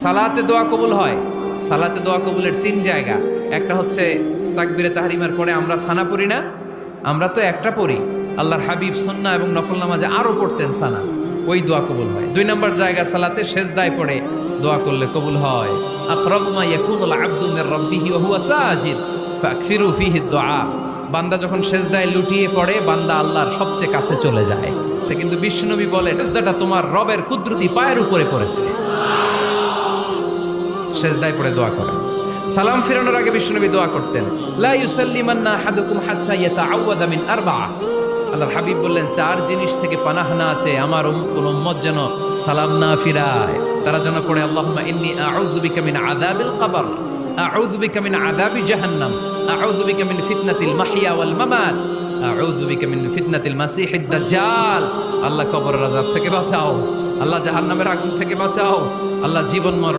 সালাতে দোয়া কবুল হয়। সালাতে দোয়া কবুলের তিন জায়গা। একটা হচ্ছে তাকবীরে তাহরিমার পরে আমরা সানা পড়ি না, আমরা তো একটা পড়ি, আল্লাহর হাবিব সুন্নাহ এবং নফল নামাজে আরো পড়তেন সানা, ওই দোয়া কবুল হয়। দুই নম্বর জায়গা সালাতে সেজদায় পড়ে দোয়া করলে কবুল হয়। আকরাবু মা ইয়াকুনুল আবদু মির রাব্বিহি ওয়া হুয়া সাজিদ ফাকসিরু ফীহি দুআ। বান্দা যখন সেজদায় লুটিয়ে পড়ে বান্দা আল্লাহর সবচেয়ে কাছে চলে যায়। তা কিন্তু বিশ্বনবী বলে সেজদাটা তোমার রবের কুদরতি পায়ের উপরে পড়েছে। সেজদায় পড়ে দোয়া করেন। সালাম ফিরানোর আগে বিশ্বনবী দোয়া করতেন, লা ইউসাল্লিমান্না আহাদুকুম হাত্তা ইয়াতাআওয়াযা মিন আরবা'a। আল্লাহর হাবিব বললেন, চার জিনিস থেকে পানাহ না আছে আমার কোন উম্মত যেন সালাম না ফিরায়। তারা যেন পড়ে, আল্লাহুম্মা ইন্নী আউযু বিকা মিন আযাবিল কবর, আউযু বিকা মিন আযাবি জাহান্নাম, আউযু বিকা মিন ফিতনাতিল মাহইয়া ওয়াল মামাত, আউযু বিকা মিন ফিতনাতিল মাসিহিদ দাজ্জাল। আল্লাহ কবরের আযাব থেকে বাঁচাও, আল্লাহ জাহান্নামের আগুন থেকে বাঁচাও, আল্লাহ জীবন